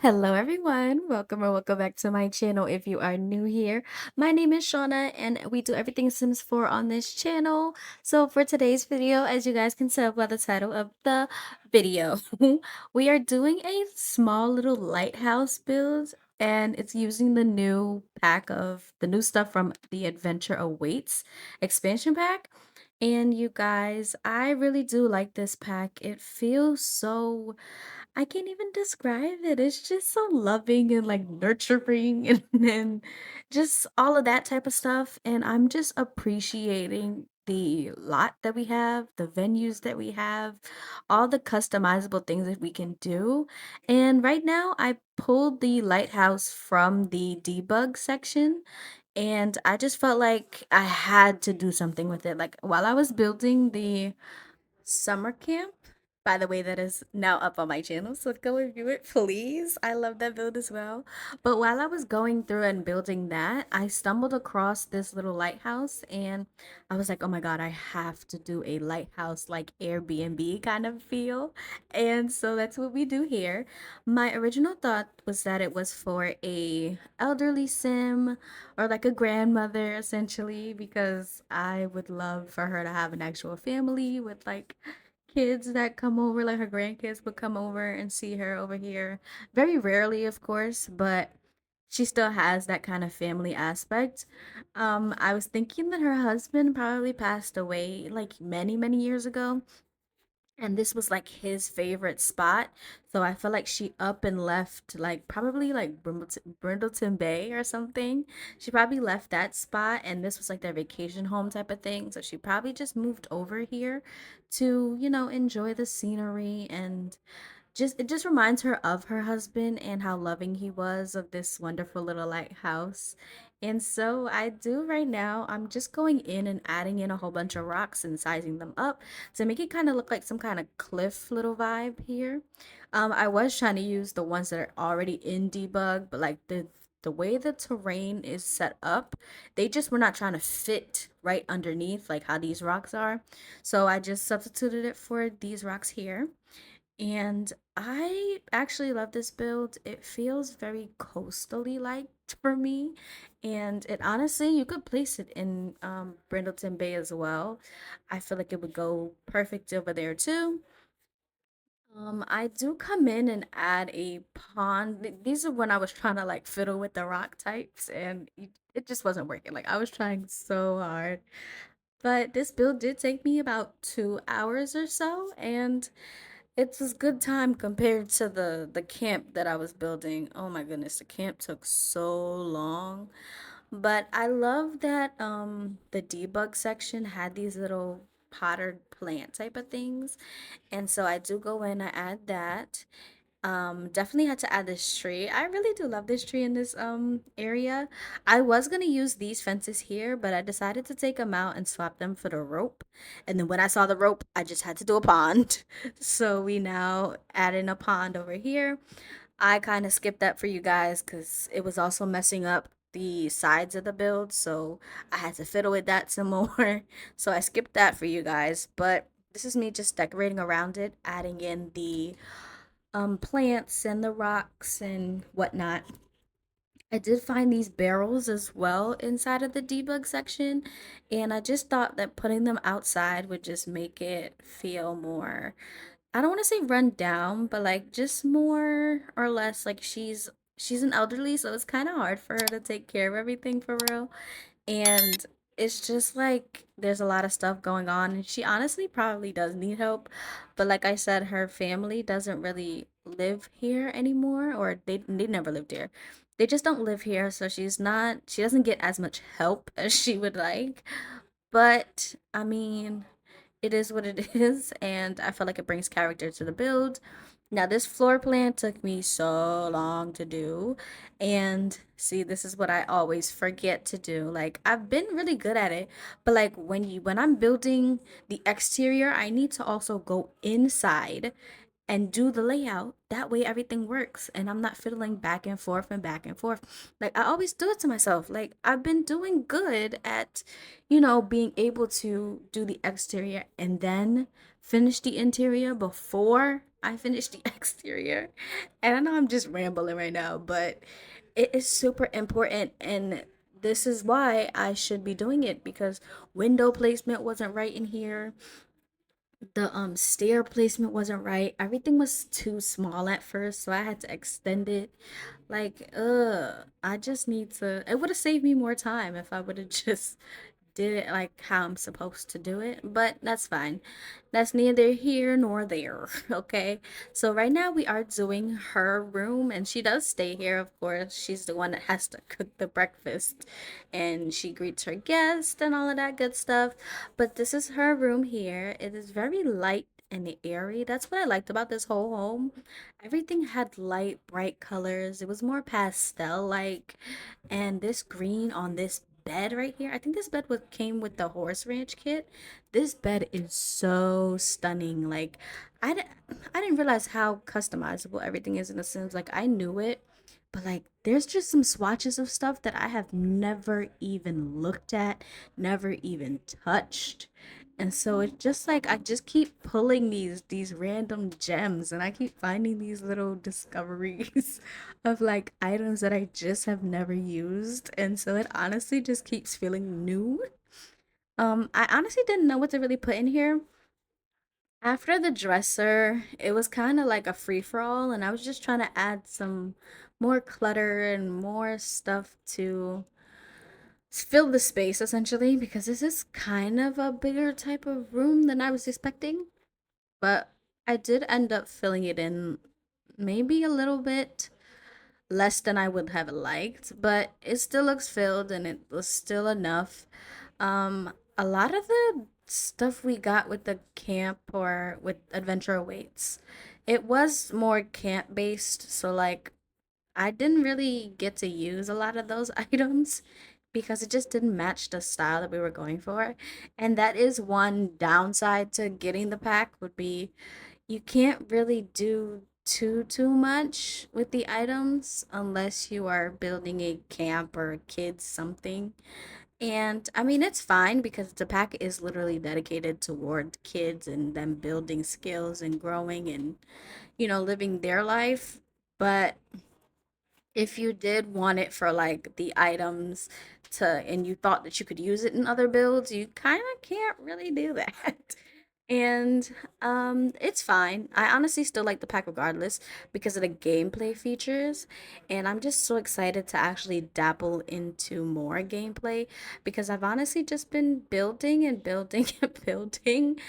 Hello, everyone. Welcome or welcome back to my channel. If you are new here, my name is Shauna and we do everything Sims 4 on this channel. So, for today's video, as you guys can tell by the title of the video, we are doing a small little lighthouse build and it's using the new pack of the new stuff from the Adventure Awaits expansion pack. And you guys, I really do like this pack. It feels so I can't even describe it. It's just so loving and like nurturing and just all of that type of stuff. And I'm just appreciating the lot that we have, the venues that we have, all the customizable things that we can do. And right now, I pulled the lighthouse from the debug section. And I just felt like I had to do something with it. Like while I was building the summer camp. By the way, that is now up on my channel, so go review it, please. I love that build as well. But while I was going through and building that, I stumbled across this little lighthouse and I was like, oh my God, I have to do a lighthouse like Airbnb kind of feel. And so that's what we do here. My original thought was that it was for a elderly sim or like a grandmother essentially because I would love for her to have an actual family with like kids that come over, like her grandkids would come over and see her over here. Very rarely, of course, but she still has that kind of family aspect. I was thinking that her husband probably passed away like many, many years ago. And this was like his favorite spot. So I feel like she up and left like probably like Brindleton Bay or something. She probably left that spot and this was like their vacation home type of thing. So she probably just moved over here to, enjoy the scenery and just it just reminds her of her husband and how loving he was of this wonderful little lighthouse. And so I do right now, I'm just going in and adding in a whole bunch of rocks and sizing them up to make it kind of look like some kind of cliff little vibe here. I was trying to use the ones that are already in debug, but like the way the terrain is set up, they just were not trying to fit right underneath like how these rocks are. So I just substituted it for these rocks here. And I actually love this build. It feels very coastally like for me. And it honestly, you could place it in Brindleton Bay as well. I feel like it would go perfect over there too. I do come in and add a pond. These are when I was trying to like fiddle with the rock types and it just wasn't working. Like I was trying so hard. But this build did take me about 2 hours or so, and it was good time compared to the camp that I was building. Oh my goodness, the camp took so long. But I love that the debug section had these little potted plant type of things. And so I do go in, I add that. Definitely had to add this tree. I really do love this tree in this area. I was gonna use these fences here, but I decided to take them out and swap them for the rope. And then when I saw the rope, I just had to do a pond. So we now add in a pond over here. I kind of skipped that for you guys because it was also messing up the sides of the build, so I had to fiddle with that some more. So I skipped that for you guys, but this is me just decorating around it, adding in the plants and the rocks and whatnot. I did find these barrels as well inside of the debug section, and I just thought that putting them outside would just make it feel more, I don't want to say run down, but like just more or less like she's an elderly, so it's kind of hard for her to take care of everything for real. And it's just like there's a lot of stuff going on and she honestly probably does need help. But like I said, her family doesn't really live here anymore or they never lived here. They just don't live here, so she doesn't get as much help as she would like. But I mean, it is what it is, and I feel like it brings character to the build. Now, this floor plan took me so long to do, and see, this is what I always forget to do. Like, I've been really good at it, but like when I'm building the exterior, I need to also go inside and do the layout. That way everything works and I'm not fiddling back and forth and back and forth. Like I always do it to myself. Like I've been doing good at, being able to do the exterior and then finish the interior before I finished the exterior. And I know I'm just rambling right now, but it is super important, and this is why I should be doing it because window placement wasn't right in here. The stair placement wasn't right. Everything was too small at first, so I had to extend it. Like, I just need to, it would have saved me more time if I would have just did it like how I'm supposed to do it, but that's fine. That's neither here nor there, okay? So right now we are doing her room, and she does stay here, of course. She's the one that has to cook the breakfast, and she greets her guests and all of that good stuff. But this is her room here. It is very light and airy. That's what I liked about this whole home. Everything had light, bright colors. It was more pastel like, and this green on this bed right here. I think this bed was came with the horse ranch kit. This bed is so stunning. Like I, di- I didn't realize how customizable everything is in The Sims. Like I knew it, but like there's just some swatches of stuff that I have never even looked at, never even touched. And so it's just like I just keep pulling these random gems, and I keep finding these little discoveries of like items that I just have never used. And so it honestly just keeps feeling new. I honestly didn't know what to really put in here. After the dresser, it was kind of like a free for all, and I was just trying to add some more clutter and more stuff to fill the space essentially because this is kind of a bigger type of room than I was expecting. But I did end up filling it in maybe a little bit less than I would have liked, but it still looks filled and it was still enough. A lot of the stuff we got with the camp or with Adventure Awaits, it was more camp based, so like I didn't really get to use a lot of those items because it just didn't match the style that we were going for. And that is one downside to getting the pack would be you can't really do too much with the items unless you are building a camp or a kids something. And I mean it's fine because the pack is literally dedicated toward kids and them building skills and growing and living their life. But if you did want it for like the items to and you thought that you could use it in other builds, you kind of can't really do that. And it's fine. I honestly still like the pack regardless because of the gameplay features, and I'm just so excited to actually dabble into more gameplay because I've honestly just been building and building and building,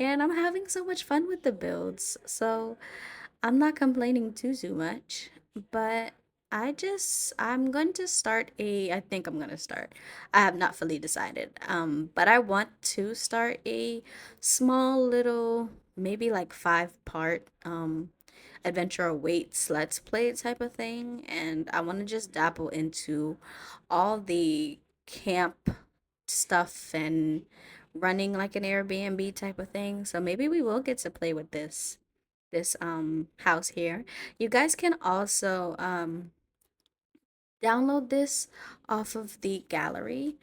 and I'm having so much fun with the builds. So I'm not complaining too much, but I'm going to start a I think I'm going to start. I have not fully decided. But I want to start a small little maybe like 5 part adventure awaits let's play type of thing, and I want to just dabble into all the camp stuff and running like an Airbnb type of thing. So maybe we will get to play with this house here. You guys can also download this off of the gallery.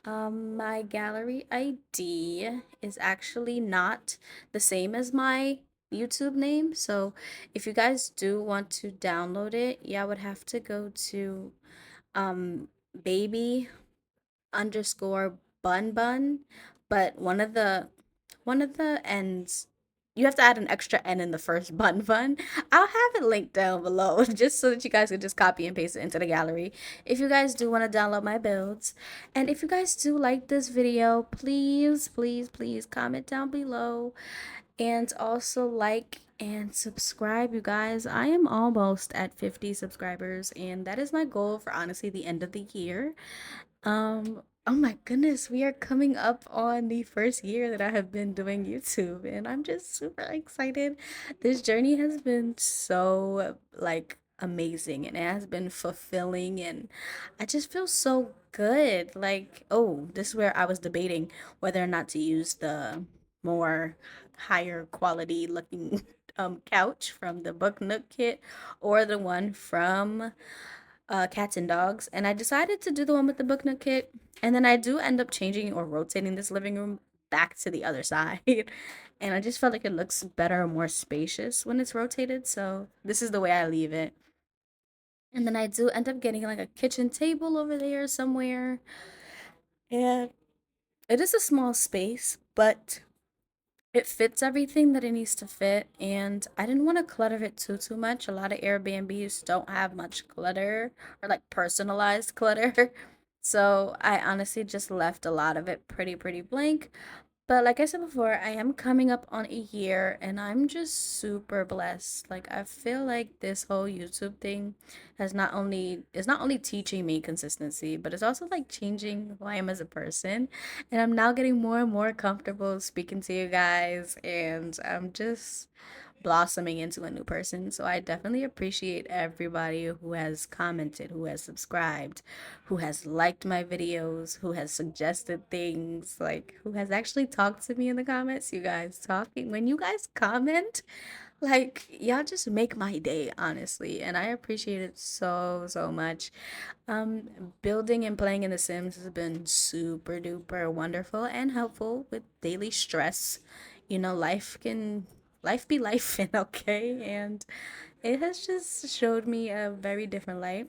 My gallery ID is actually not the same as my YouTube name. So if you guys do want to download it, yeah, I would have to go to um baby underscore bun, but one of the ends, you have to add an extra n in the first bun. I'll have it linked down below just so that you guys can just copy and paste it into the gallery if you guys do want to download my builds. And if you guys do like this video, please comment down below and also like and subscribe. You guys, I am almost at 50 subscribers, and that is my goal for honestly the end of the year. Oh my goodness, we are coming up on the first year that I have been doing YouTube, and I'm just super excited. This journey has been so like amazing, and it has been fulfilling, and I just feel so good. Like, oh, this is where I was debating whether or not to use the more higher quality looking couch from the Book Nook kit or the one from Cats and Dogs, and I decided to do the one with the Book Nook kit. And then I do end up changing or rotating this living room back to the other side. And I just felt like it looks better and more spacious when it's rotated. So this is the way I leave it. And then I do end up getting like a kitchen table over there somewhere. And it is a small space, but it fits everything that it needs to fit, and I didn't want to clutter it too much. A lot of Airbnbs don't have much clutter or like personalized clutter. So I honestly just left a lot of it pretty blank. But like I said before, I am coming up on a year and I'm just super blessed. Like I feel like this whole YouTube thing has not only is not only teaching me consistency, but it's also like changing who I am as a person. And I'm now getting more and more comfortable speaking to you guys, and I'm just blossoming into a new person. So I definitely appreciate everybody who has commented, who has subscribed, who has liked my videos, who has suggested things, like who has actually talked to me in the comments. You guys talking when you guys comment, like y'all just make my day, honestly, and I appreciate it so much. Building and playing in The Sims has been super duper wonderful and helpful with daily stress. You know, life be life and okay, and it has just showed me a very different light.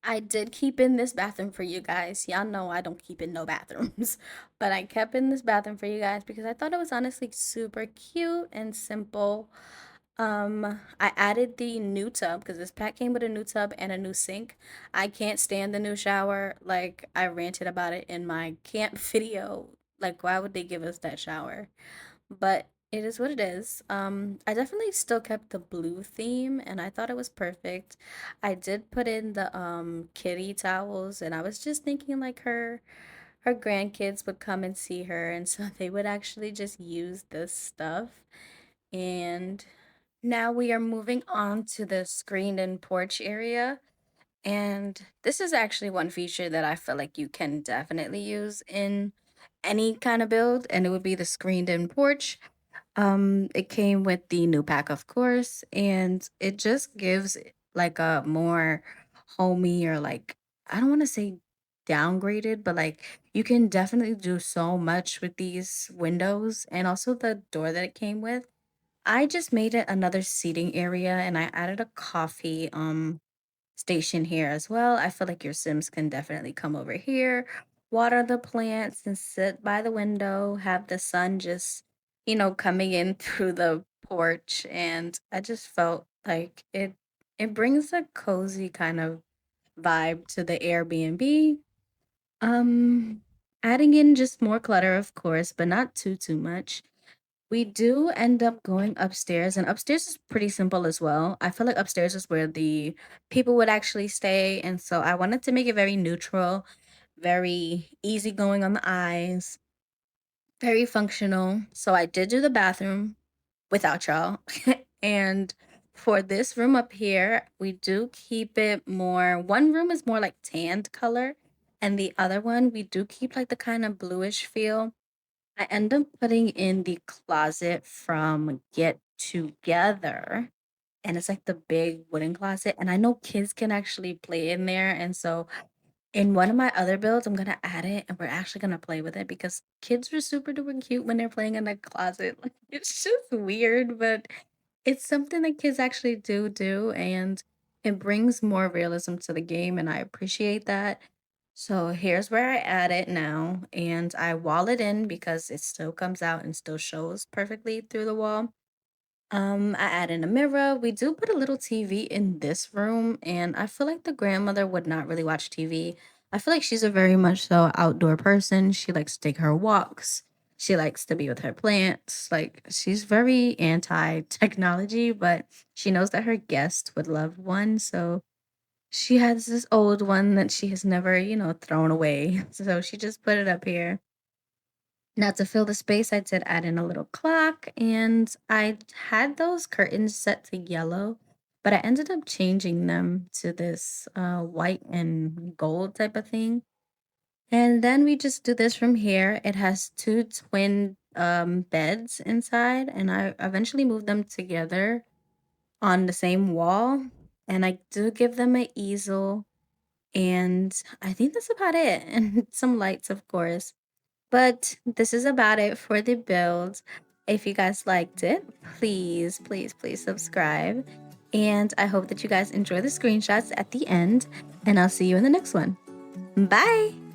I did keep in this bathroom for you guys. Y'all know I don't keep in no bathrooms, but I kept in this bathroom for you guys because I thought it was honestly super cute and simple. I added the new tub because this pack came with a new tub and a new sink. I can't stand the new shower. Like I ranted about it in my camp video. Like why would they give us that shower? But it is what it is. I definitely still kept the blue theme and I thought it was perfect. I did put in the kitty towels, and I was just thinking like her grandkids would come and see her, and so they would actually just use this stuff. And now we are moving on to the screened in porch area. And this is actually one feature that I feel like you can definitely use in any kind of build, and it would be the screened in porch. It came with the new pack, of course, and it just gives like a more homey, or like, I don't want to say downgraded, but like you can definitely do so much with these windows and also the door that it came with. I just made it another seating area and I added a coffee station here as well. I feel like your Sims can definitely come over here, water the plants and sit by the window, have the sun just, coming in through the porch, and I just felt like it brings a cozy kind of vibe to the Airbnb. Um Adding in just more clutter, of course, but not too much. We do end up going upstairs, and upstairs is pretty simple as well. I feel like upstairs is where the people would actually stay, and so I wanted to make it very neutral, very easygoing on the eyes, very functional. So I did do the bathroom without y'all. And for this room up here, we do keep it more. One room is more like tanned color, and the other one we do keep like the kind of bluish feel. I end up putting in the closet from Get Together, and it's like the big wooden closet. And I know kids can actually play in there. And so in one of my other builds, I'm gonna add it and we're actually gonna play with it because kids are super duper cute when they're playing in the closet. Like it's just weird, but it's something that kids actually do, and it brings more realism to the game, and I appreciate that. So here's where I add it now, and I wall it in because it still comes out and still shows perfectly through the wall. I add in a mirror. We do put a little TV in this room, and I feel like the grandmother would not really watch TV. I feel like she's a very much so outdoor person. She likes to take her walks. She likes to be with her plants. Like she's very anti technology, but she knows that her guest would love one. So she has this old one that she has never, thrown away. So she just put it up here. Now to fill the space, I did add in a little clock, and I had those curtains set to yellow, but I ended up changing them to this white and gold type of thing. And then we just do this from here. It has two twin beds inside, and I eventually moved them together on the same wall. And I do give them an easel, and I think that's about it. And some lights, of course. But this is about it for the build. If you guys liked it, please, please, please subscribe. And I hope that you guys enjoy the screenshots at the end, and I'll see you in the next one. Bye!